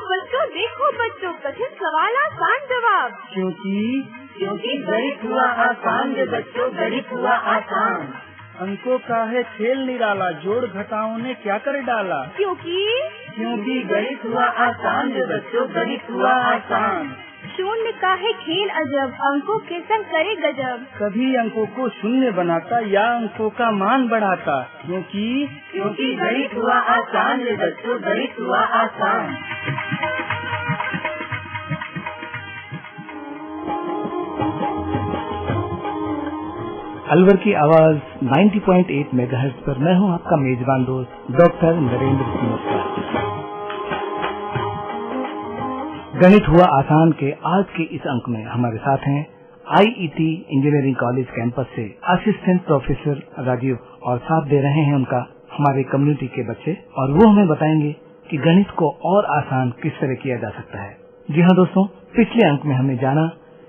देखो बच्चों, कठिन सवाल आसान जवाब। क्योंकि गणित हुआ आसान रे बच्चों, गणित हुआ आसान। अंकों का है खेल निराला, जोड़ घटाओं ने क्या कर डाला। क्योंकि गणित हुआ आसान रे बच्चों, गणित हुआ आसान। शून्य का है खेल अजब, अंकों के संग करे गजब। कभी अंकों को शून्य बनाता या अंकों का मान बढ़ाता। क्योंकि गणित हुआ आसान रे बच्चों, गणित हुआ आसान। अलवर की आवाज 90.8 मेगाहर्ट्ज पर मैं हूं आपका मेजबान दोस्त डॉक्टर नरेंद्र सिंह मिश्रा। गणित हुआ आसान के आज के इस अंक में हमारे साथ हैं आईईटी इंजीनियरिंग कॉलेज कैंपस से असिस्टेंट प्रोफेसर राजीव, और साथ दे रहे हैं उनका हमारे कम्युनिटी के बच्चे, और वो हमें बताएंगे कि गणित को और आसान किस तरह किया जा सकता है। जी हाँ दोस्तों, पिछले अंक में हमने जाना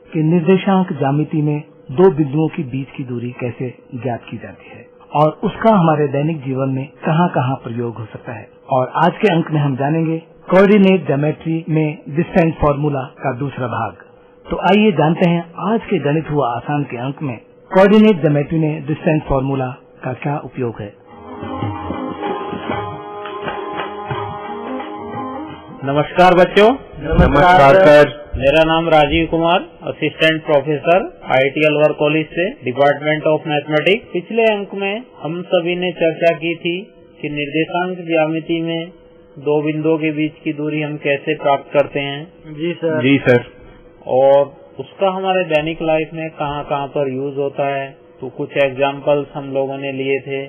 कि निर्देशांक ज्यामिति में दो बिंदुओं के बीच की दूरी कैसे ज्ञात की जाती है और उसका हमारे दैनिक जीवन में कहाँ कहाँ प्रयोग हो सकता है। और आज के अंक में हम जानेंगे कोऑर्डिनेट ज्योमेट्री में डिस्टेंस फार्मूला का दूसरा भाग। तो आइए जानते हैं आज के गणित हुआ आसान के अंक में कोऑर्डिनेट ज्योमेट्री में डिस्टेंस फार्मूला का क्या उपयोग है। नमस्कार बच्चों। नमस्कार सर। मेरा नाम Rajiv Kumar, assistant professor IIT Alwar college से, डिपार्टमेंट ऑफ मैथमेटिक्स। पिछले अंक में हम सभी ने चर्चा की थी कि निर्देशांक ज्यामिति में दो बिंदुओं के बीच की दूरी हम कैसे प्राप्त करते हैं। जी सर। और उसका हमारे दैनिक लाइफ में कहाँ कहाँ पर यूज होता है। तो कुछ एग्जाम्पल्स हम लोगों ने लिए थे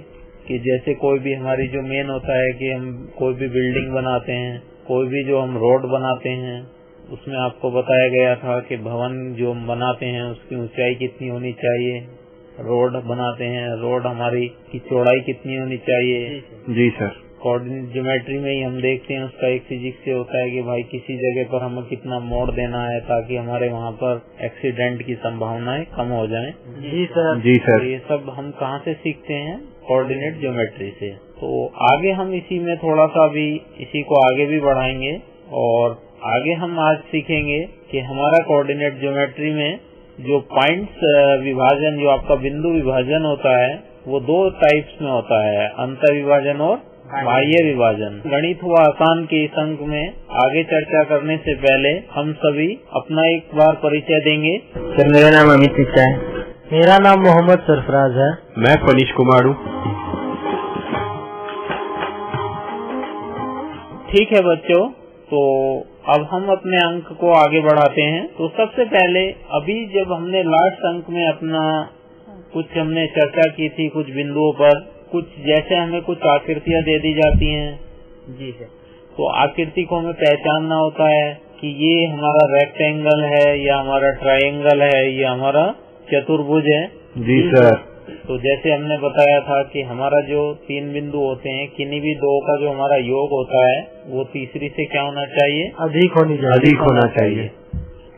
कि जैसे कोई भी हमारी जो मेन होता है कि हम कोई भी बिल्डिंग बनाते हैं, कोई भी जो हम रोड बनाते हैं, उसमें आपको बताया गया था कि भवन जो हम बनाते हैं उसकी ऊंचाई कितनी होनी चाहिए। रोड बनाते हैं, रोड हमारी की चौड़ाई कितनी होनी चाहिए। जी सर। कोऑर्डिनेट ज्योमेट्री में ही हम देखते हैं, उसका एक फिजिक्स से होता है कि भाई किसी जगह पर हमें कितना मोड़ देना है ताकि हमारे वहाँ पर एक्सीडेंट की संभावनाएं कम हो जाएं। जी सर। जी सर। तो ये सब हम कहाँ से सीखते हैं? कोऑर्डिनेट ज्योमेट्री से। तो आगे हम इसी में थोड़ा सा भी इसी को आगे भी बढ़ाएंगे और आगे हम आज सीखेंगे कि हमारा कोऑर्डिनेट ज्योमेट्री में जो पॉइंट्स विभाजन, जो आपका बिंदु विभाजन होता है, वो दो टाइप्स में होता है, अंतर विभाजन और बाह्य विभाजन। गणित हुआ आसान के इस अंक में आगे चर्चा करने से पहले हम सभी अपना एक बार परिचय देंगे। सर, मेरा नाम अमित मिश्रा है। मेरा नाम मोहम्मद सरफराज है। मैं फनीश कुमार हूँ। ठीक है बच्चों, तो अब हम अपने अंक को आगे बढ़ाते हैं। तो सबसे पहले अभी जब हमने लास्ट अंक में अपना कुछ हमने चर्चा की थी कुछ बिंदुओं पर, कुछ जैसे हमें कुछ आकृतियां दे दी जाती हैं। जी सर। तो आकृति को हमें पहचानना होता है कि ये हमारा रेक्टेंगल है या हमारा ट्रायंगल है या हमारा चतुर्भुज है। जी सर। तो जैसे हमने बताया था कि हमारा जो तीन बिंदु होते हैं, किन्हीं भी दो का जो हमारा योग होता है वो तीसरी से क्या होना चाहिए? अधिक होना चाहिए।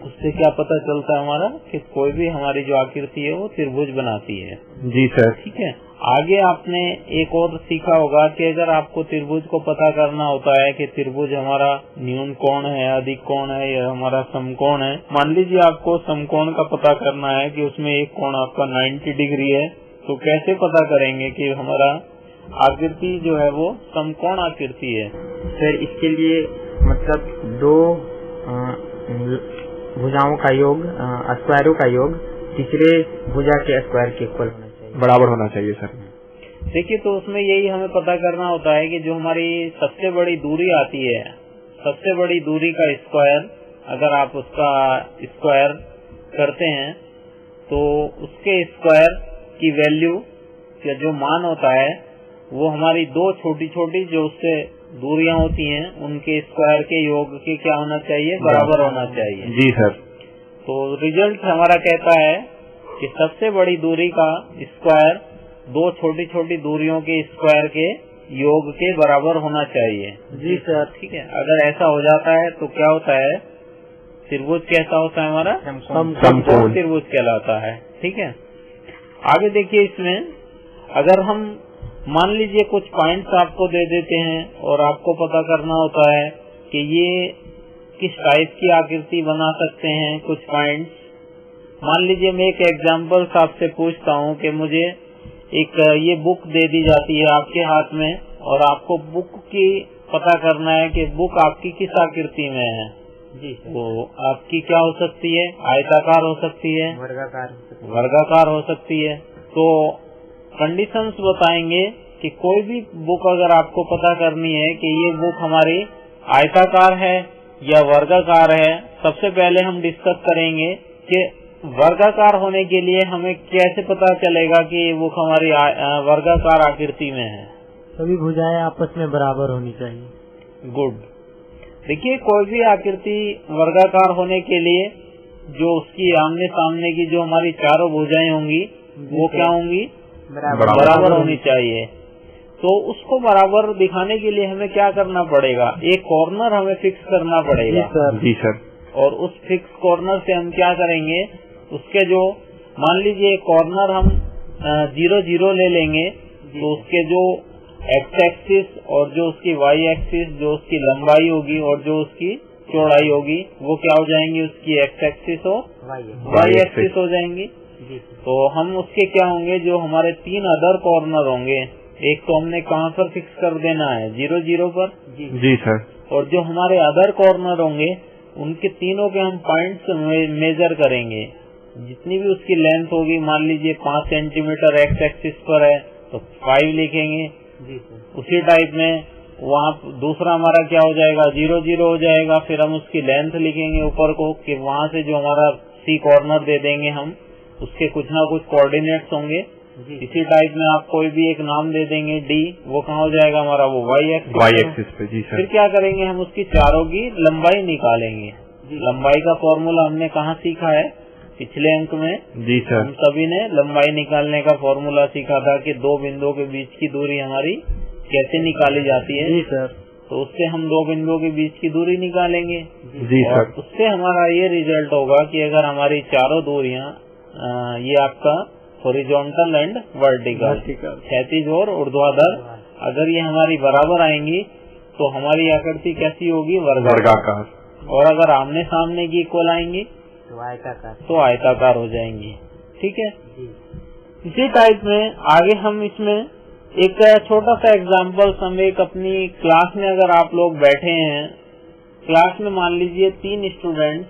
उससे क्या पता चलता है हमारा कि कोई भी हमारी जो आकृति है वो त्रिभुज बनाती है। जी सर। ठीक है। आगे आपने एक और सीखा होगा कि अगर आपको त्रिभुज को पता करना होता है कि त्रिभुज हमारा न्यून कोण है, अधिक कोण है या हमारा समकोण है। मान लीजिए आपको समकोण का पता करना है कि उसमें एक कोण आपका 90 डिग्री है, तो कैसे पता करेंगे कि हमारा आकृति जो है वो समकोण आकृति है? सर, इसके लिए मतलब दो भुजाओं का योग, स्क्वायरों का योग तीसरे भुजा के स्क्वायर के इक्वल होना चाहिए, बराबर होना चाहिए सर। देखिए, तो उसमें यही हमें पता करना होता है कि जो हमारी सबसे बड़ी दूरी आती है, सबसे बड़ी दूरी का स्क्वायर अगर आप उसका स्क्वायर करते हैं तो उसके स्क्वायर की वैल्यू या जो मान होता है वो हमारी दो छोटी छोटी जो उससे दूरियां होती हैं उनके स्क्वायर के योग के क्या होना चाहिए? बराबर होना चाहिए। जी सर। तो रिजल्ट हमारा कहता है कि सबसे बड़ी दूरी का स्क्वायर दो छोटी छोटी दूरियों के स्क्वायर के योग के बराबर होना चाहिए। जी सर। ठीक है। अगर ऐसा हो जाता है तो क्या होता है? त्रिभुज कैसा होता है हमारा? समकोण त्रिभुज कहलाता है। ठीक है। आगे देखिए, इसमें अगर हम मान लीजिए कुछ पॉइंट्स आपको दे देते हैं और आपको पता करना होता है कि ये किस टाइप की आकृति बना सकते हैं, कुछ पॉइंट्स। मान लीजिए मैं एक एग्जाम्पल आपसे पूछता हूँ कि मुझे एक ये बुक दे दी जाती है आपके हाथ में और आपको बुक की पता करना है कि बुक आपकी किस आकृति में है। जी तो आपकी क्या हो सकती है? आयताकार हो सकती है, वर्गाकार हो सकती है। तो कंडीशंस बताएंगे कि कोई भी बुक अगर आपको पता करनी है कि ये बुक हमारी आयताकार है या वर्गाकार है, सबसे पहले हम डिस्कस करेंगे कि वर्गाकार होने के लिए हमें कैसे पता चलेगा कि ये बुक हमारी वर्गाकार आकृति में है। सभी भुजाएं आपस में बराबर होनी चाहिए। गुड। देखिए, कोई भी आकृति वर्गाकार होने के लिए जो उसकी आमने सामने की जो हमारी चारों भुजाएं होंगी वो क्या होंगी? बराबर होनी चाहिए। तो उसको बराबर दिखाने के लिए हमें क्या करना पड़ेगा? एक कॉर्नर हमें फिक्स करना पड़ेगा। जी सर। और उस फिक्स कॉर्नर से हम क्या करेंगे, उसके जो मान लीजिए कॉर्नर हम 0-0 ले लेंगे, तो उसके जो एक्स एक्सिस और जो उसकी वाई एक्सिस, जो उसकी लंबाई होगी और जो उसकी चौड़ाई होगी, वो क्या हो जाएंगी? उसकी एक्स एक्सिस और वाई एक्सिस हो जाएंगी। तो हम उसके क्या होंगे, जो हमारे 3 अदर कॉर्नर होंगे, एक तो हमने कहाँ पर फिक्स कर देना है? 0-0 पर। जी सर। और जो हमारे अदर कॉर्नर होंगे उनके तीनों के हम पॉइंट्स मेजर करेंगे। जितनी भी उसकी लेंथ होगी, मान लीजिए 5 सेंटीमीटर एक्स एक्सिस पर है तो 5 लिखेंगे। उसी टाइप में वहाँ दूसरा हमारा क्या हो जाएगा? 0-0 हो जाएगा। फिर हम उसकी लेंथ लिखेंगे ऊपर को कि वहाँ से जो हमारा सी कॉर्नर दे देंगे हम, उसके कुछ ना कुछ कोऑर्डिनेट्स होंगे। इसी टाइप में आप कोई भी एक नाम दे देंगे डी, वो कहाँ हो जाएगा हमारा? वो वाई एक्सिस पे। जी सर। फिर क्या करेंगे, हम उसकी चारों की लंबाई निकालेंगे। लंबाई का फॉर्मूला हमने कहाँ सीखा है? पिछले अंक में। जी सर। हम सभी ने लंबाई निकालने का फॉर्मूला सीखा था कि 2 बिंदुओं के बीच की दूरी हमारी कैसे निकाली जाती है। जी सर। तो उससे हम 2 बिंदुओं के बीच की दूरी निकालेंगे। जी सर। उससे हमारा ये रिजल्ट होगा कि अगर हमारी चारों दूरियां, ये आपका हॉरिजॉन्टल एंड वर्टिकल, क्षैतिज और ऊर्ध्वाधर, अगर ये हमारी बराबर आएंगी तो हमारी आकृति कैसी होगी? वर्गाकार। और अगर आमने सामने की इक्वल आएंगी तो आयताकार हो जाएंगी। ठीक है। इसी टाइप में आगे हम इसमें एक छोटा सा एग्जाम्पल, हम एक अपनी क्लास में अगर आप लोग बैठे हैं, क्लास में मान लीजिए 3 स्टूडेंट्स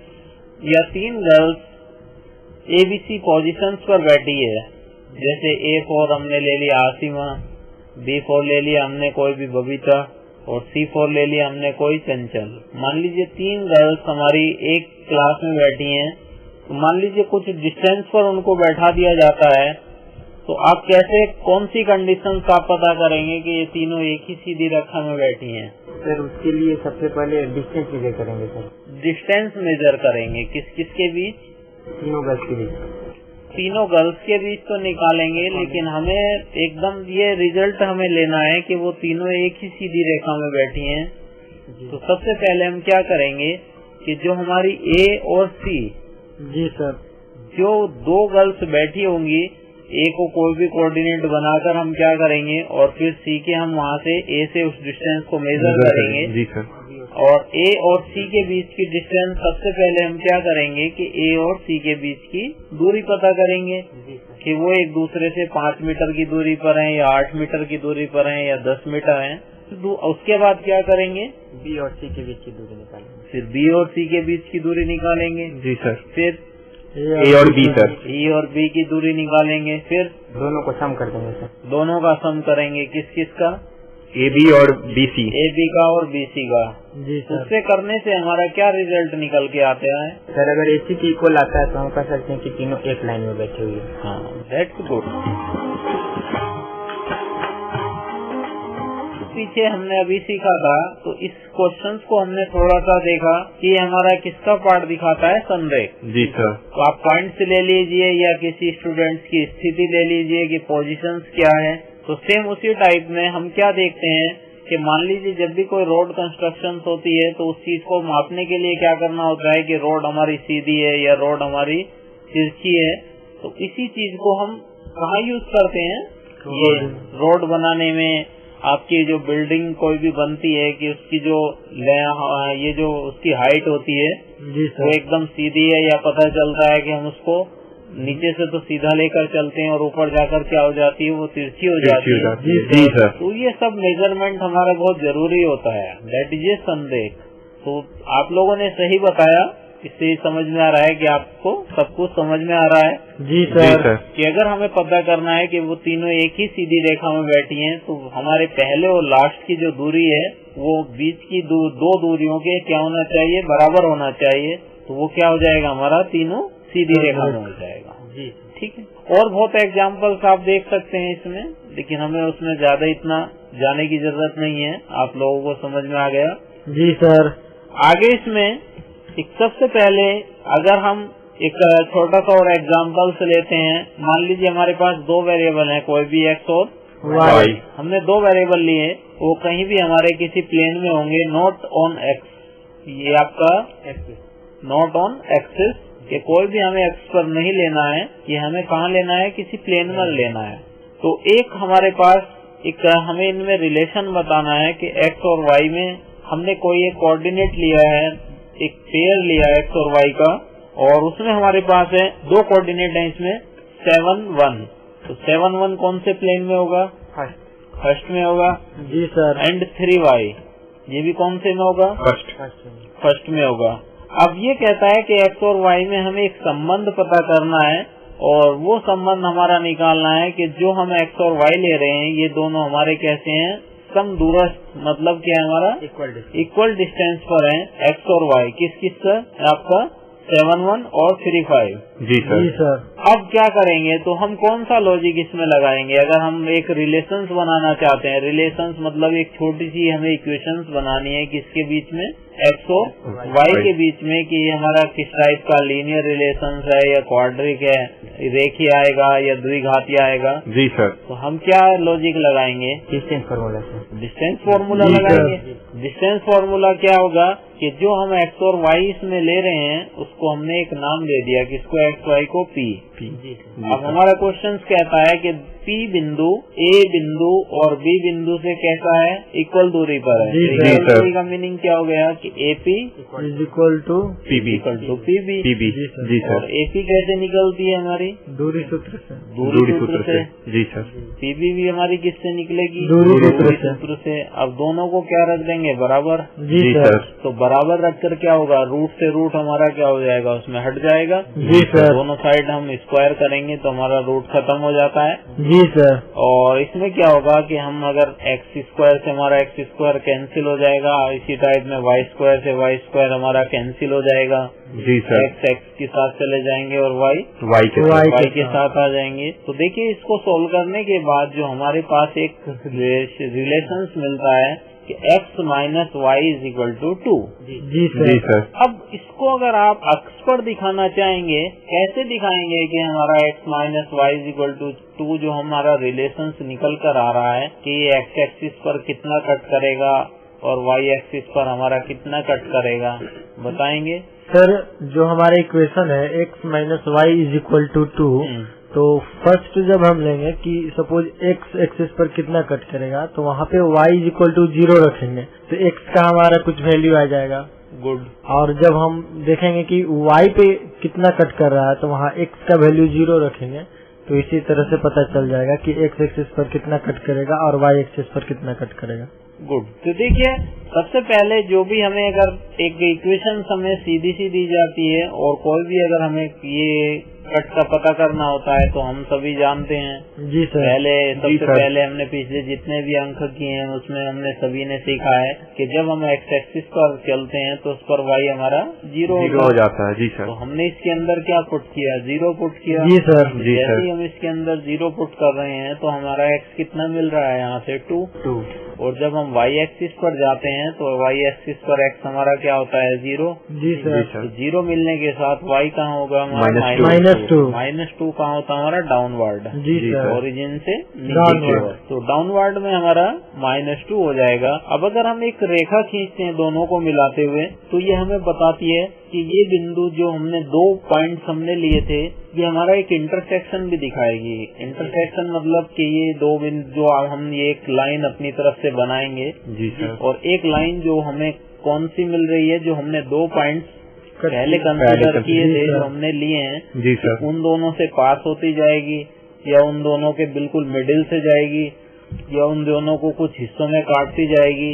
या 3 गर्ल्स ABC पोजीशंस पर बैठी है। जैसे A4 हमने ले लिया आसिमा, B4 ले लिया हमने कोई भी बबीता और C4 ले लिया हमने कोई चंचल। मान लीजिए 3 गर्ल्स हमारी एक क्लास में बैठी हैं। तो मान लीजिए कुछ डिस्टेंस पर उनको बैठा दिया जाता है, तो आप कैसे, कौन सी कंडीशंस आप पता करेंगे कि ये तीनों एक ही सीधी रेखा में बैठी हैं? सर उसके लिए सबसे पहले डिस्टेंस मेजर करेंगे। सर डिस्टेंस मेजर करेंगे किस किस के बीच? तीनों गर्ल्स के बीच। तीनों गर्ल्स के बीच तो निकालेंगे, लेकिन हमें एकदम ये रिजल्ट हमें लेना है कि वो तीनों एक ही सीधी रेखा में बैठी हैं। तो सबसे पहले हम क्या करेंगे कि जो हमारी A और C, जी सर, जो 2 गर्ल्स बैठी होंगी, A को कोई भी कोऑर्डिनेट बनाकर हम क्या करेंगे और फिर C के हम वहाँ से A से उस डिस्टेंस को मेजर करेंगे। जी सर। और A और C के बीच की डिस्टेंस, सबसे पहले हम क्या करेंगे कि A और C के बीच की दूरी पता करेंगे कि वो एक दूसरे से 5 मीटर की दूरी पर हैं या 8 मीटर की दूरी पर हैं या 10 मीटर हैं। उसके बाद क्या करेंगे? B और C के बीच की दूरी निकालेंगे। फिर B और C के बीच की दूरी निकालेंगे। जी सर। फिर A और B सर। E और B की दूरी निकालेंगे। फिर दोनों को सम कर देंगे सर। दोनों का सम करेंगे। किस किस का? AB और BC। AB का और BC का। जी सर। उससे करने से हमारा क्या रिजल्ट निकल के आता है? सर अगर AC की इक्वल आता है तो हम कह सकते हैं कि तीनों एक लाइन में बैठे हुए हैं। हाँ, दैट्स गुड। पीछे हमने अभी सीखा था, तो इस क्वेश्चंस को हमने थोड़ा सा देखा कि ये हमारा किसका पार्ट दिखाता है? संरेख। जी सर। तो आप पॉइंट्स ले लीजिए या किसी स्टूडेंट्स की स्थिति ले लीजिए कि पोजीशंस क्या है। तो सेम उसी टाइप में हम क्या देखते हैं कि मान लीजिए जब भी कोई रोड कंस्ट्रक्शन होती है तो उस चीज को मापने के लिए क्या करना होता है कि रोड हमारी सीधी है या रोड हमारी तिरछी है। तो इसी चीज को हम कहाँ यूज करते हैं? ये रोड बनाने में, आपकी जो बिल्डिंग कोई भी बनती है कि उसकी जो ये जो उसकी हाइट होती है जी वो सर। एकदम सीधी है या पता चलता है कि हम उसको नीचे से तो सीधा लेकर चलते हैं और ऊपर जाकर क्या हो जाती है, वो तिरछी हो जाती है। जी सर। तो ये सब मेजरमेंट हमारा बहुत जरूरी होता है। दैट इज ए संदेह। तो आप लोगों ने सही बताया, इससे समझ में आ रहा है कि आपको सब कुछ समझ में आ रहा है जी सर। कि अगर हमें पता करना है कि वो तीनों एक ही सीधी रेखा में बैठी हैं, तो हमारे पहले और लास्ट की जो दूरी है वो बीच की दो दूरियों के क्या होना चाहिए, बराबर होना चाहिए। तो वो क्या हो जाएगा, हमारा तीनों सीधी रेखा में हो जाएगा। जी ठीक है। और बहुत एग्जाम्पल्स आप देख सकते हैं इसमें, लेकिन हमें उसमें ज्यादा इतना जाने की जरूरत नहीं है। आप लोगों को समझ में आ गया? जी सर। आगे इसमें एक सबसे पहले अगर हम एक छोटा सा और एग्जाम्पल्स लेते हैं। मान लीजिए हमारे पास दो वेरिएबल हैं, कोई भी एक्स और वाई। हमने दो वेरिएबल लिए, वो कहीं भी हमारे किसी प्लेन में होंगे, नॉट ऑन एक्स। ये आपका नॉट ऑन एक्सिस, कि कोई भी हमें एक्स पर नहीं लेना है, कि हमें कहाँ लेना है, किसी प्लेन में लेना है। तो एक हमारे पास एक हमें इनमें रिलेशन बताना है कि एक्स और वाई में हमने कोई एक कोऑर्डिनेट लिया है, एक पेयर लिया है एक्स और वाई का, और उसमें हमारे पास है दो कोऑर्डिनेट है इसमें 7, 1। तो 7, 1 कौन से प्लेन में होगा? फर्स्ट में होगा। जी सर। एंड 3y ये भी कौन से में होगा? फर्स्ट में होगा। अब ये कहता है कि एक्स और वाई में हमें एक संबंध पता करना है, और वो संबंध हमारा निकालना है कि जो हम एक्स और वाई ले रहे हैं ये दोनों हमारे कैसे हैं, सम दूरस्थ, मतलब क्या है हमारा इक्वल डिस्टेंस पर है एक्स और वाई। किस का? आपका 7, 1 और 3, 5। जी सर। अब क्या करेंगे, तो हम कौन सा लॉजिक इसमें लगाएंगे? अगर हम एक रिलेशंस बनाना चाहते हैं, रिलेशंस मतलब एक छोटी सी हमें इक्वेशंस बनानी है किसके बीच में, एक्स और वाई के बीच में, कि हमारा किस टाइप का लीनियर रिलेशंस है या क्वाड्रिक है, रेखीय आएगा या द्विघातीय आएगा। जी सर। तो हम क्या लॉजिक लगाएंगे? डिस्टेंस फार्मूला डिस्टेंस फार्मूला लगाएंगे। डिस्टेंस फार्मूला क्या होगा कि जो हम एक्स और वाई इसमें ले रहे हैं उसको हमने एक नाम दे दिया, किसको, एक्स वाई को पी। अब हमारा क्वेश्चन कहता है कि पी बिंदु ए बिंदु और बी बिंदु से कैसा है, इक्वल दूरी पर है। इक्वल दूरी का मीनिंग क्या हो गया कि AP is equal to PB. Ji sir. और एपी कैसे निकलती है हमारी? दूरी सूत्र से। दूरी सूत्र से। जी सर। पीबी भी हमारी किससे निकलेगी? दूरी सूत्र से। अब दोनों को क्या रख देंगे, बराबर। जी सर। तो बराबर रखकर क्या होगा, रूट से रूट हमारा क्या हो जाएगा, उसमें हट जाएगा। जी सर। दोनों साइड हम स्क्वायर करेंगे तो हमारा रूट खत्म हो जाता है। जी सर। और इसमें क्या होगा कि हम अगर एक्स स्क्वायर से हमारा एक्स स्क्वायर कैंसिल हो जाएगा, इसी टाइप में वाई स्क्वायर से वाई स्क्वायर हमारा कैंसिल हो जाएगा। जी सर। एक्स के साथ चले जाएंगे और वाई के साथ आ जाएंगे। तो देखिए, इसको सोल्व करने के बाद जो हमारे पास एक रिलेशंस मिलता है कि x minus Y is equal to 2। Ji sir. अब इसको अगर आप अक्ष पर दिखाना चाहेंगे, कैसे दिखाएंगे कि हमारा x minus Y is equal to 2 जो हमारा रिलेशंस निकल कर आ रहा है कि ये x एक्सिस पर कितना कट करेगा और y एक्सिस पर हमारा कितना कट करेगा, बताएंगे? सर, जो हमारा इक्वेशन है x minus Y is equal to 2, तो फर्स्ट जब हम लेंगे कि सपोज x एक्सिस पर कितना कट करेगा, तो वहाँ पे y इज इक्वल टू 0 रखेंगे, तो x का हमारा कुछ वैल्यू आ जाएगा। गुड। और जब हम देखेंगे कि y पे कितना कट कर रहा है, तो वहाँ x का वैल्यू 0 रखेंगे, तो इसी तरह से पता चल जाएगा कि x एक्सिस पर कितना कट करेगा और y एक्सिस पर कितना कट करेगा। गुड। तो देखिए, सबसे पहले जो भी हमें अगर एक इक्वेशन हमें सीधी सी दी जाती है और कोई भी अगर हमें ये कट का पता करना होता है तो हम सभी जानते हैं। जी सर। सबसे पहले हमने पिछले जितने भी अंक किए हैं उसमें हमने सभी ने सीखा है कि जब हम एक्स एक्सिस पर चलते हैं तो उस पर वाई हमारा 0 हो जाता है। जी सर। तो हमने इसके अंदर क्या पुट किया, 0 पुट किया। जी सर। जैसे ही हम इसके अंदर 0 पुट कर रहे हैं तो हमारा एक्स कितना मिल रहा है, यहाँ से 2। और जब हम वाई एक्सिस पर जाते हैं तो वाई एक्सिस पर एक्स हमारा क्या होता है, 0। जी सर। तो 0 मिलने के साथ वाई कहाँ होगा, माइनस -2 कहाँ होता है हमारा डाउनवर्ड। जी सर। ओरिजिन से नीचे की ओर, तो डाउनवर्ड में हमारा -2 हो जाएगा। अब अगर हम एक रेखा खींचते हैं दोनों को मिलाते हुए, तो ये हमें बताती है कि ये बिंदु जो हमने 2 पॉइंट्स हमने लिए थे, ये हमारा एक इंटरसेक्शन भी दिखाएगी। इंटरसेक्शन मतलब कि ये दो बिंदु जो हम ये एक लाइन अपनी तरफ से बनाएंगे जी सर, और एक लाइन जो हमें कौन सी मिल रही है, जो हमने 2 पॉइंट्स पहले कंसीडर किए थे, जो हमने लिए हैं जी सर, उन दोनों से पास होती जाएगी, या उन दोनों के बिल्कुल मिडिल से जाएगी, या उन दोनों को कुछ हिस्सों में काटती जाएगी।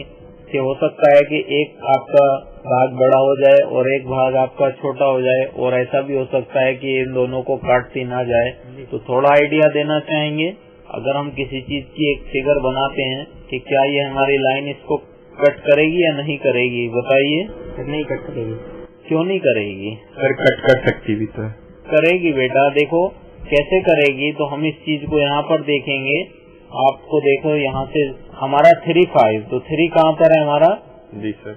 कि हो सकता है कि एक आपका भाग बड़ा हो जाए और एक भाग आपका छोटा हो जाए, और ऐसा भी हो सकता है कि इन दोनों को काटती ना जाए। तो थोड़ा आइडिया देना चाहेंगे, अगर हम किसी चीज की एक फिगर बनाते हैं कि क्या ये हमारी लाइन इसको कट करेगी या नहीं करेगी, बताइए। नहीं कट करेगी। क्यों नहीं करेगी? सर कट कर सकती भी तो करेगी बेटा, देखो कैसे करेगी। तो हम इस चीज को यहाँ पर देखेंगे, आपको देखो यहाँ से हमारा 3, 5, तो 3 कहाँ पर है हमारा? जी सर,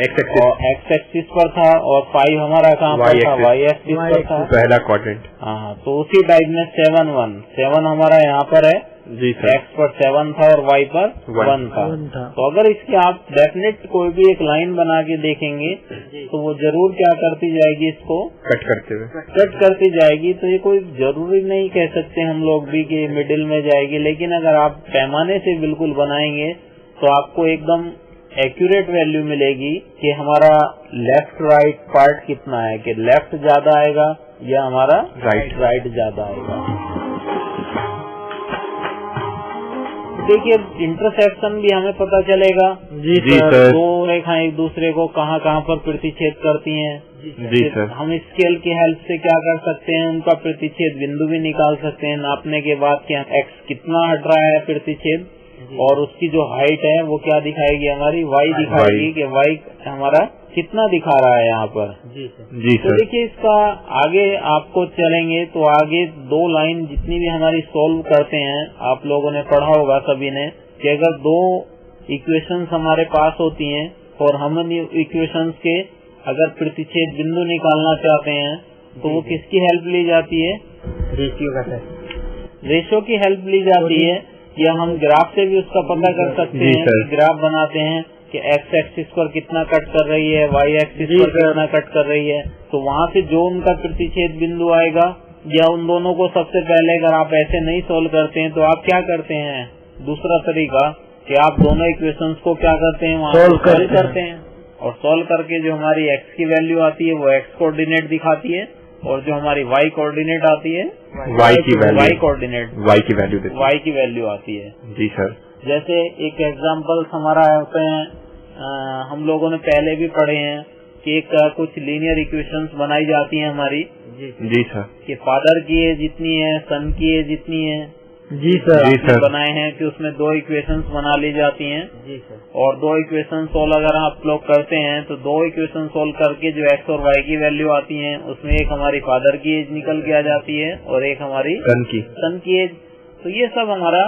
एक्स एक्सिस पर था, और 5 हमारा कहाँ पर था? वाई एक्सिस पर था, पहला क्वाड्रेंट। हाँ, तो उसी टाइप में 7, 1, 7 हमारा यहाँ पर है। जी सर, एक्स पर 7 था और वाई पर 1 था। तो अगर इसकी आप डेफिनेट कोई भी एक लाइन बना के देखेंगे, तो वो जरूर क्या करती जाएगी, इसको कट करते हुए कट करती जाएगी। तो ये कोई जरूरी नहीं कह सकते हम लोग भी कि मिडिल में जाएगी, लेकिन अगर आप पैमाने से बिल्कुल बनाएंगे तो आपको एकदम एक्यूरेट वैल्यू मिलेगी कि हमारा लेफ्ट राइट पार्ट कितना है, कि लेफ्ट ज्यादा आएगा या हमारा राइट ज्यादा आएगा। देखिए इंटरसेक्शन भी हमें पता चलेगा। जी सर, 2 रेखाएं एक दूसरे को कहाँ कहाँ पर प्रतिच्छेद करती हैं। जी सर, हम स्केल की हेल्प से क्या कर सकते हैं, उनका प्रतिच्छेद बिंदु भी निकाल सकते हैं, नापने के बाद कि एक्स कितना हट रहा है प्रतिच्छेद, और उसकी जो हाइट है वो क्या दिखाएगी, हमारी वाई दिखाएगी कि वाई हमारा कितना दिखा रहा है यहाँ पर। जी सर। जी तो सर, देखिए इसका आगे आपको चलेंगे तो आगे 2 लाइन जितनी भी हमारी सोल्व करते हैं, आप लोगों ने पढ़ा होगा सभी ने, कि अगर 2 इक्वेशंस हमारे पास होती हैं और हम इन इक्वेशंस के अगर प्रतिच्छेद बिंदु निकालना चाहते हैं, तो वो किसकी हेल्प ली जाती है? रेशियो का सर। रेशियो की हेल्प ली जाती है, या हम ग्राफ से भी उसका पता कर सकते हैं। कि ग्राफ बनाते हैं कि एक्स एक्सिस पर कितना कट कर रही है, वाई एक्सिस पर कितना कट कर रही है, तो वहाँ से जो उनका प्रतिच्छेद बिंदु आएगा, या उन दोनों को सबसे पहले अगर आप ऐसे नहीं सोल्व करते हैं तो आप क्या करते हैं, दूसरा तरीका कि आप दोनों इक्वेशंस को क्या करते हैं, वहाँ सोल्व करते हैं, और सोल्व करके जो हमारी एक्स की वैल्यू आती है वो एक्स कोऑर्डिनेट दिखाती है, और जो हमारी वाई कोऑर्डिनेट आती है वाई की वैल्यू आती है। जी सर, जैसे एक एग्जांपल हमारा होते हैं, हम लोगों ने पहले भी पढ़े हैं कि एक कुछ लीनियर इक्वेशंस बनाई जाती हैं हमारी। जी सर, कि फादर की एज जितनी है, सन की एज जितनी है। जी सर, बनाए हैं कि उसमें 2 इक्वेशंस बना ली जाती हैं। जी सर। और 2 इक्वेशन सोल्व अगर आप लोग करते हैं तो 2 इक्वेशन सोल्व करके जो एक्स और वाई की वैल्यू आती है, उसमें एक हमारी फादर की एज निकल के आ जाती है और एक हमारी सन की एज। तो ये सब हमारा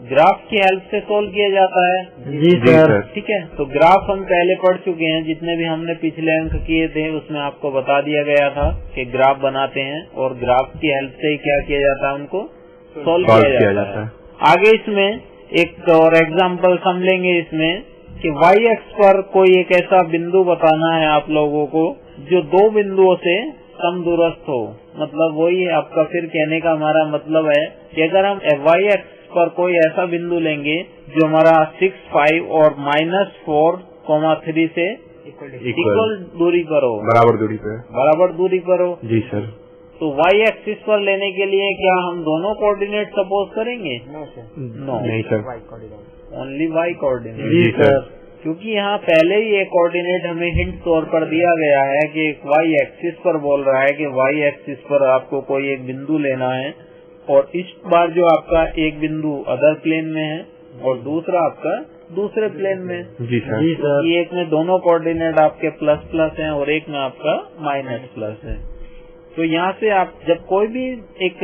ग्राफ की हेल्प से सोल्व किया जाता है। जी सर, ठीक है, तो ग्राफ हम पहले पढ़ चुके हैं, जितने भी हमने पिछले अंक किए थे उसमें आपको बता दिया गया था कि ग्राफ बनाते हैं और ग्राफ की हेल्प से ही क्या किया जाता है, उनको सोल्व किया जाता है। आगे इसमें एक और एग्जाम्पल समझेंगे इसमें कि वाई एक्स पर कोई एक ऐसा बिंदु बताना है आप लोगों को जो 2 बिंदुओं से समदूरस्थ हो। मतलब वही है आपका, फिर कहने का हमारा मतलब है कि अगर हम वाई एक्स पर कोई ऐसा बिंदु लेंगे जो हमारा 6, 5 और -4,3 से इक्वल दूरी पर हो, बराबर दूरी पर हो। जी सर, तो वाई एक्सिस पर लेने के लिए क्या हम दोनों कोऑर्डिनेट सपोज करेंगे? नो नहीं सर, ओनली वाई कोऑर्डिनेट। जी सर, क्योंकि यहाँ पहले ही एक कोऑर्डिनेट हमें हिंट तौर पर दिया गया है कि वाई एक्सिस पर बोल रहा है कि वाई एक्सिस पर आपको कोई एक बिंदु लेना है, और इस बार जो आपका एक बिंदु अदर प्लेन में है और दूसरा आपका दूसरे प्लेन में। जी सर, जी सर, एक में दोनों कोऑर्डिनेट आपके प्लस हैं और एक में आपका माइनस है। तो यहाँ से आप जब कोई भी एक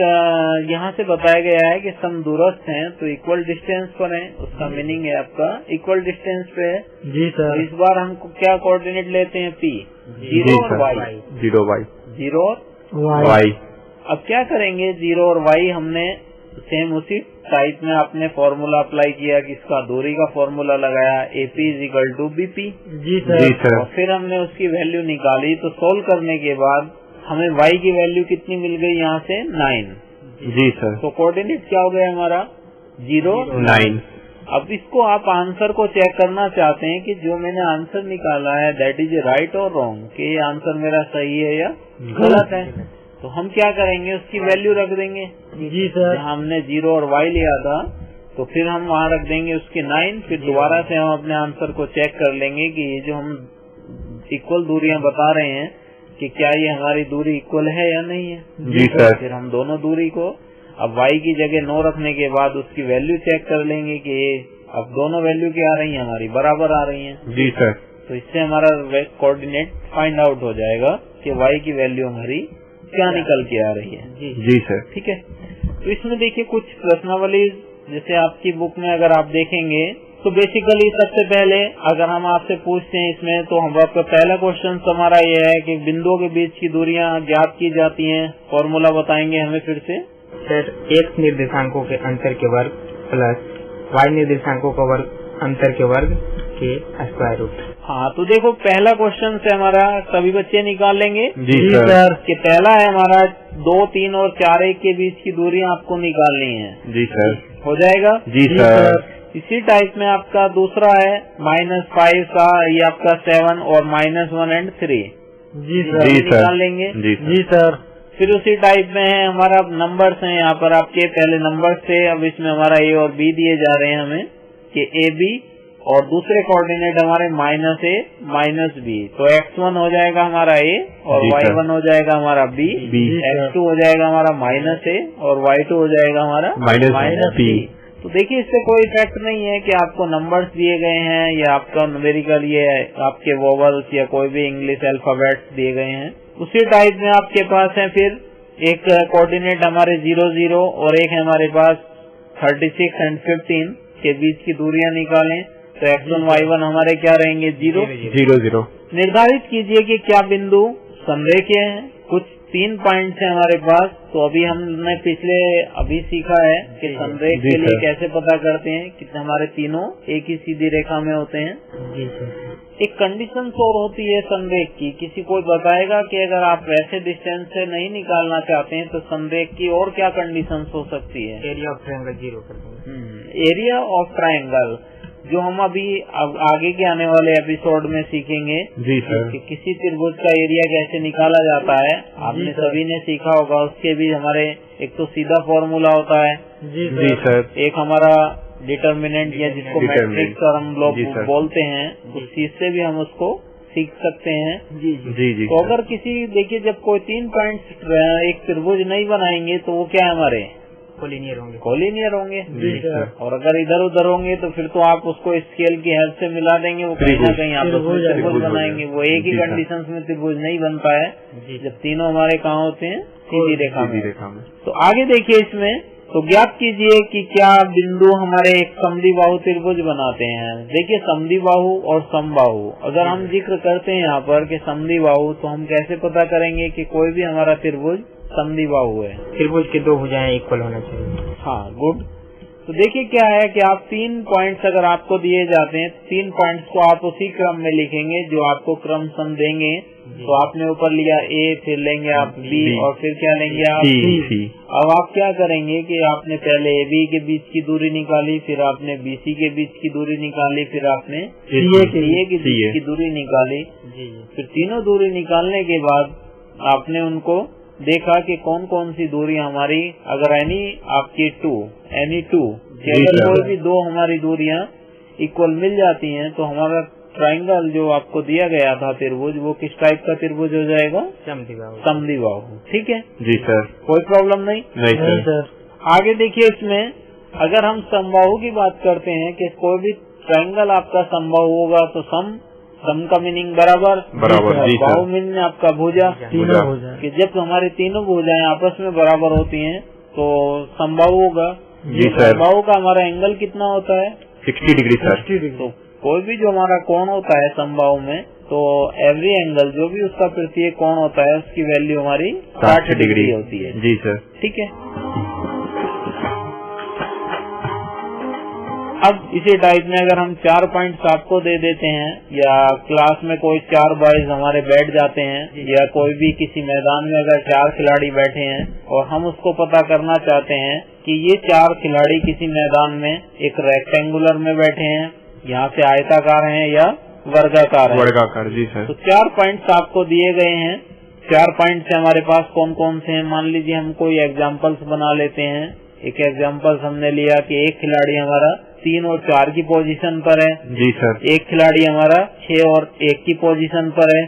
यहाँ से बताया गया है कि समदूरस्थ हैं तो इक्वल डिस्टेंस पर है, उसका मीनिंग है आपका इक्वल डिस्टेंस पे है। जी सर, तो इस बार हम क्या कोऑर्डिनेट लेते हैं? P, 0 और Y, 0 वाई, 0 और वाई। अब क्या करेंगे, जीरो और वाई हमने सेम उसी टाइप में आपने फॉर्मूला अप्लाई किया कि इसका दूरी का फॉर्मूला लगाया, AP = BP। जी सर। और फिर हमने उसकी वैल्यू निकाली। तो सोल्व करने के बाद हमें y की वैल्यू कितनी मिल गई, यहाँ से 9। जी सर। तो कोऑर्डिनेट क्या हो गया हमारा, 0 9। अब इसको आप आंसर को चेक करना चाहते हैं कि जो मैंने आंसर निकाला है दैट इज राइट और रॉन्ग, कि ये आंसर मेरा सही है या गलत है। तो हम क्या करेंगे, उसकी वैल्यू रख देंगे। जी सर। हमने 0 और y लिया था, तो फिर हम वहाँ रख देंगे उसके 9। फिर दोबारा से हम अपने आंसर को चेक कर लेंगे कि ये जो हम इक्वल दूरियां बता रहे हैं कि क्या ये हमारी दूरी इक्वल है या नहीं है। जी सर। फिर हम दोनों दूरी को अब y की जगह 9 रखने के बाद उसकी वैल्यू चेक कर लेंगे कि अब दोनों वैल्यू क्या आ रही है, हमारी बराबर आ रही है। जी सर। तो इससे हमारा कोऑर्डिनेट फाइंड आउट हो जाएगा कि y की वैल्यू हमारी क्या निकल के आ रही है। जी सर। ठीक है। तो इसमें देखिए कुछ प्रश्नावली, जैसे आपकी बुक में अगर आप देखेंगे तो बेसिकली सबसे पहले अगर हम आपसे पूछते हैं इसमें, तो हम आपका पहला क्वेश्चन हमारा ये है कि बिंदुओं के बीच की दूरियां ज्ञात की जाती हैं। फॉर्मूला बताएंगे हमें फिर से। सर, x निर्देशांकों के अंतर के वर्ग प्लस y निर्देशांकों का वर्ग अंतर के वर्ग के स्क्वायर रूट। हाँ, तो देखो पहला क्वेश्चन से हमारा सभी बच्चे निकाल लेंगे। जी सर। कि पहला है हमारा 2, 3 और 4 1 के बीच की दूरियां आपको निकालनी है। जी सर। हो जाएगा। जी सर। इसी टाइप में आपका दूसरा है -5 का, ये आपका 7 और -1 और 3। जी सर। निकाल लेंगे। जी सर। फिर उसी टाइप में है हमारा नंबर्स हैं, यहाँ पर आपके पहले नंबर्स थे, अब इसमें हमारा A और B दिए जा रहे हैं हमें कि AB, और दूसरे कोऑर्डिनेट हमारे -A -B। तो x1 हो जाएगा हमारा A और y1 हो जाएगा हमारा B। x2 हो जाएगा हमारा -A और y2 हो जाएगा हमारा -B। तो देखिए इससे कोई इफेक्ट नहीं है कि आपको नंबर्स दिए गए हैं या आपका न्यूमेरिकल ये आपके वोवल्स या कोई भी इंग्लिश अल्फाबेट्स दिए गए हैं। उसी टाइप में आपके पास है फिर एक कोऑर्डिनेट हमारे 0 0 और एक है हमारे पास 36 और 15 के बीच की दूरियां निकालें। तो x1 y1 हमारे क्या रहेंगे, 0 0। निर्धारित कीजिए कि क्या बिंदु संरेखीय है। कुछ 3 पॉइंट्स हैं हमारे पास। तो अभी हमने अभी सीखा है कि संरेख के लिए कैसे पता करते हैं कि हमारे तीनों एक ही सीधी रेखा में होते हैं। जी सर। एक कंडीशन और होती है संरेख की, किसी को बताएगा कि अगर आप वैसे डिस्टेंस से नहीं निकालना चाहते हैं तो संरेख की और क्या कंडीशन हो सकती है। एरिया ऑफ ट्रायंगल 0 कर देंगे। एरिया ऑफ ट्रायंगल, जो हम अभी आगे के आने वाले एपिसोड में सीखेंगे। जी सर। कि किसी त्रिभुज का एरिया कैसे निकाला जाता है, आपने सभी ने सीखा होगा। उसके भी हमारे एक तो सीधा फॉर्मूला होता है। जी सर। एक हमारा डिटर्मिनेंट या जिसको मैट्रिक्स और हम लोग बोलते हैं, उस चीज से भी हम उसको सीख सकते हैं। जी। तो अगर किसी देखिए जब कोई 3 पॉइंट्स एक त्रिभुज नहीं बनाएंगे तो वो क्या है हमारे कोलिनियर होंगे। और अगर इधर उधर होंगे तो फिर तो आप उसको स्केल की हेल्प से मिला देंगे, वो कहीं ना कहीं आप त्रिभुज बनाएंगे। वो एक ही कंडीशंस में त्रिभुज नहीं बनता है जब तीनों हमारे कहाँ होते हैं, सीधी रेखा में। तो आगे देखिए इसमें, तो ज्ञात कीजिए कि क्या बिंदु हमारे एक समद्विबाहु त्रिभुज बनाते हैं। देखिए समद्विबाहु और समबाहु, अगर हम जिक्र करते हैं यहाँ पर कि समद्विबाहु, तो हम कैसे पता करेंगे कि कोई भी हमारा त्रिभुज समद्विबाहु है। त्रिभुज के 2 भुजाएं इक्वल होना चाहिए। हाँ, गुड। तो देखिए क्या है कि आप 3 पॉइंट्स अगर आपको दिए जाते हैं, 3 पॉइंट्स को आप उसी क्रम में लिखेंगे जो आपको क्रम सम देंगे। तो आपने ऊपर लिया A, फिर लेंगे आप B और फिर क्या लेंगे आप C। अब आप क्या करेंगे कि आपने पहले AB के बीच की दूरी निकाली, फिर आपने BC के बीच की दूरी निकाली, फिर आपने CA के बीच की दूरी निकाली। फिर तीनों दूरी निकालने के बाद आपने उनको देखा कि कौन कौन सी दूरी हमारी, अगर आपकी एनी टू अगर कोई भी 2 हमारी दूरियां इक्वल मिल जाती हैं तो हमारा ट्रायंगल जो आपको दिया गया था त्रिभुज, वो किस टाइप का त्रिभुज हो जाएगा, समद्विबाहु। ठीक है जी सर। कोई प्रॉब्लम नहीं सर। आगे देखिए इसमें, अगर हम समबाहु की बात करते हैं कि कोई भी ट्रायंगल आपका समबाहु होगा तो सम का मीनिंग बराबर। बाहु मीनिंग आपका भुजा। कि जब हमारे तीनों भुजाएं आपस में बराबर होती हैं तो समबाहु होगा। जी सर। समबाहु का हमारा एंगल कितना होता है, 60 डिग्री सर। तो कोई भी जो हमारा कोण होता है समबाहु में, तो तो एवरी एंगल जो भी उसका प्रत्येक कोण होता है उसकी वैल्यू हमारी 60 डिग्री होती है। जी सर। ठीक है। अब इसी टाइप में अगर हम 4 पॉइंट्स आपको दे देते हैं या क्लास में कोई 4 बॉयज हमारे बैठ जाते हैं या कोई भी किसी मैदान में अगर 4 खिलाड़ी बैठे हैं और हम उसको पता करना चाहते हैं कि ये 4 खिलाड़ी किसी मैदान में एक रेक्टेंगुलर में बैठे हैं, यहाँ से आयताकार हैं या वर्गाकार है। वर्गाकार। जी सर। तो 4 पॉइंट्स आपको दिए गए हैं। 4 पॉइंट्स हमारे पास कौन कौन से हैं? मान लीजिए हम कोई एग्जाम्पल्स बना लेते हैं। एक एग्जाम्पल्स हमने लिया कि एक खिलाड़ी हमारा 3 और 4 की पोजीशन पर है। जी सर। एक खिलाड़ी हमारा 6 और 1 की पोजीशन पर है।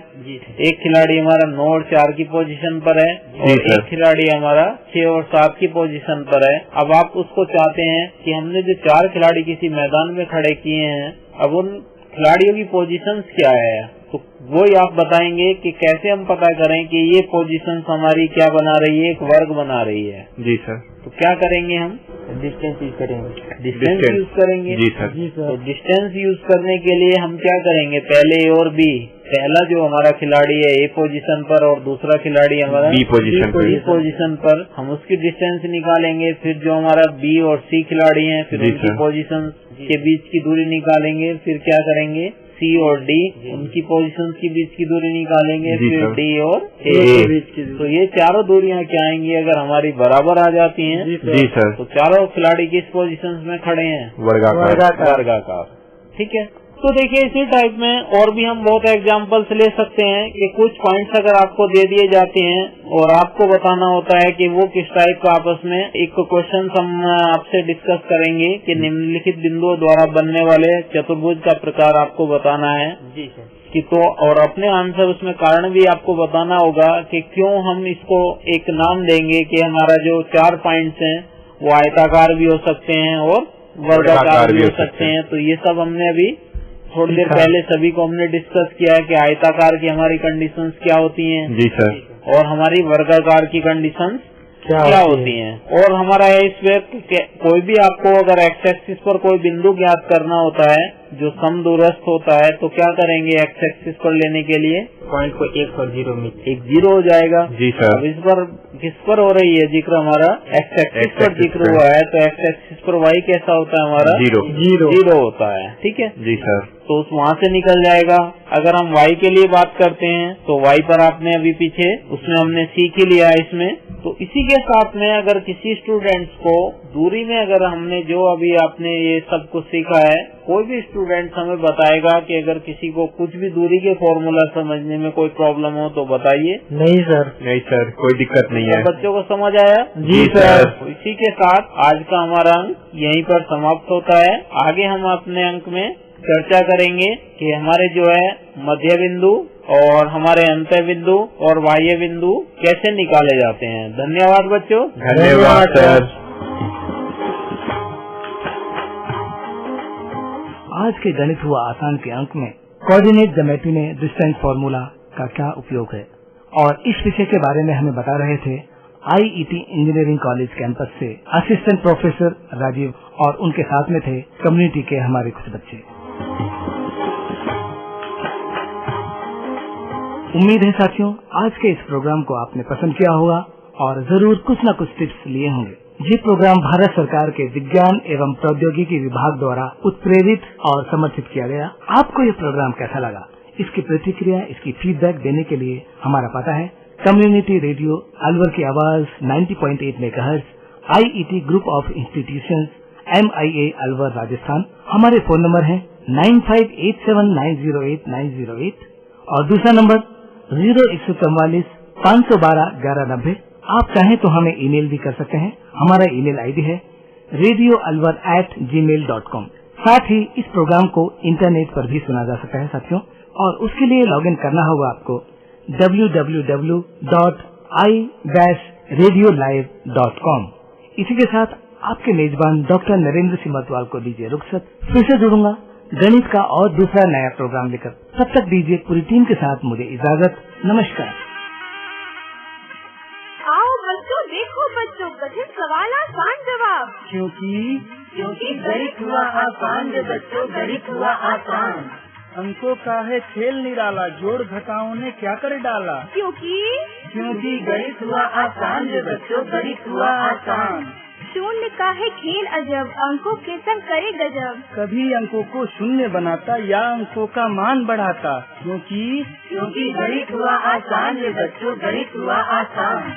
एक खिलाड़ी हमारा 9 और 4 की पोजीशन पर है और एक खिलाड़ी हमारा 6 और 7 की पोजीशन पर है। अब आप उसको चाहते हैं कि हमने जो 4 खिलाड़ी किसी मैदान में खड़े किए हैं, अब उन खिलाड़ियों की पोजीशंस क्या है, तो वो ही आप बताएंगे कि कैसे हम पता करें कि ये पोजीशंस हमारी क्या बना रही है, एक वर्ग बना रही है। जी सर। तो क्या करेंगे हम? डिस्टेंस यूज करेंगे। डिस्टेंस यूज करेंगे। जी सर। तो डिस्टेंस यूज करने के लिए हम क्या करेंगे? पहले ए और बी, पहला जो हमारा खिलाड़ी है ए पोजीशन पर और दूसरा खिलाड़ी हमारा बी पोजीशन पर, हम उसकी डिस्टेंस निकालेंगे। फिर जो हमारा बी और सी खिलाड़ी हैं, फिर उनकी पोजीशन के बीच की दूरी निकालेंगे। फिर क्या करेंगे? सी और डी, उनकी पोजीशंस के बीच की दूरी निकालेंगे। फिर डी और ए। तो ये चारों दूरियां क्या आएंगी अगर हमारी बराबर आ जाती हैं? जी सर। तो चारों खिलाड़ी किस पोजीशंस में खड़े हैं? वर्गाकार। ठीक है। तो देखिए इसी टाइप में और भी हम बहुत एग्जांपल्स ले सकते हैं कि कुछ पॉइंट्स अगर आपको दे दिए जाते हैं और आपको बताना होता है कि वो किस टाइप का आपस में एक क्वेश्चन हम आपसे डिस्कस करेंगे कि निम्नलिखित बिंदुओं द्वारा बनने वाले चतुर्भुज का प्रकार आपको बताना है। जी सर। कि तो और अपने आंसर उसमें कारण भी आपको बताना होगा कि क्यों हम इसको एक नाम देंगे कि हमारा जो 4 पॉइंट्स हैं वो आयताकार भी हो सकते हैं और वर्गाकार भी हो सकते हैं। तो ये सब हमने अभी थोड़ी देर पहले सभी को हमने डिस्कस किया है कि आयताकार की हमारी कंडीशंस क्या होती हैं। जी सर। और हमारी वर्गाकार की कंडीशंस क्या होती हैं। और हमारा इसमें कोई भी आपको अगर एक्स एक्सिस पर कोई बिंदु ज्ञात करना होता है जो समदूरस्थ होता है तो क्या करेंगे? एक्स एक्सिस पर लेने के लिए पॉइंट को 1 और 0 में 1 0 हो जाएगा। जी सर। अब इस पर किस पर हो रही है जिक्र? हमारा एक्स एक्सिस पर जिक्र हुआ है। तो एक्स एक्सिस पर वाई कैसा होता है? हमारा 0 होता है। ठीक है जी सर। तो वहाँ से निकल जाएगा। अगर हम y के लिए बात करते हैं तो y पर आपने अभी पीछे उसमें हमने सीख ही लिया इसमें। तो इसी के साथ में अगर किसी स्टूडेंट्स को दूरी में अगर हमने जो अभी आपने ये सब कुछ सीखा है, कोई भी स्टूडेंट हमें बताएगा कि अगर किसी को कुछ भी दूरी के फॉर्मूला समझने में कोई प्रॉब्लम हो तो बताइए। नहीं सर। नहीं सर, कोई दिक्कत नहीं है। बच्चों को समझ आया? जी सर। तो इसी के साथ आज का हमारा अंक यहीं पर समाप्त होता है। आगे हम अपने अंक में चर्चा करेंगे कि हमारे जो है मध्य बिंदु और हमारे अंत्य बिंदु और बाह्य बिंदु कैसे निकाले जाते हैं। धन्यवाद बच्चों। धन्यवाद सर। आज के गणित हुआ आसान के अंक में कोऑर्डिनेट ज्योमेट्री में डिस्टेंस फॉर्मूला का क्या उपयोग है और इस विषय के बारे में हमें बता रहे थे IET इंजीनियरिंग कॉलेज कैंपस से असिस्टेंट प्रोफेसर राजीव और उनके साथ में थे कम्युनिटी के हमारे कुछ बच्चे। उम्मीद है साथियों आज के इस प्रोग्राम को आपने पसंद किया होगा और जरूर कुछ न कुछ टिप्स लिए होंगे। ये प्रोग्राम भारत सरकार के विज्ञान एवं प्रौद्योगिकी विभाग द्वारा उत्प्रेरित और समर्थित किया गया। आपको ये प्रोग्राम कैसा लगा? इसकी प्रतिक्रिया, इसकी फीडबैक देने के लिए हमारा पता है कम्युनिटी रेडियो अलवर की आवाज 90.8 megahertz, IET group of institutions, MIA Alwar Rajasthan. हमारे फोन नंबर है 9587908908 और दूसरा नंबर 0144 512 1190। आप चाहें तो हमें ईमेल भी कर सकते हैं। हमारा ईमेल आईडी है radioalwar@gmail.com। साथ ही इस प्रोग्राम को इंटरनेट पर भी सुना जा सकता है साथियों, और उसके लिए लॉगिन करना होगा आपको www.i-radiolive.com। इसी के साथ आपके मेजबान डॉक्टर नरेंद्र सिंह मतवाल को दीजिए रुखसत। फिर से जुड़ूंगा गणित का और दूसरा नया प्रोग्राम लेकर। तब तक दीजिए पूरी टीम के साथ मुझे इजाजत। नमस्कार। आओ बच्चों, देखो बच्चों, कठिन सवाल आसान जवाब। क्योंकि गणित हुआ आसान रे बच्चों, गणित हुआ आसान। अंकों का है खेल निराला, जोड़ घटाओं ने क्या कर डाला। क्योंकि गणित हुआ आसान रे बच्चों, गणित हुआ आसान। शून्य का है खेल अजब, अंकों के संग करे गजब। कभी अंकों को शून्य बनाता या अंकों का मान बढ़ाता, क्योंकि गणित हुआ आसान रे बच्चों, गणित हुआ आसान।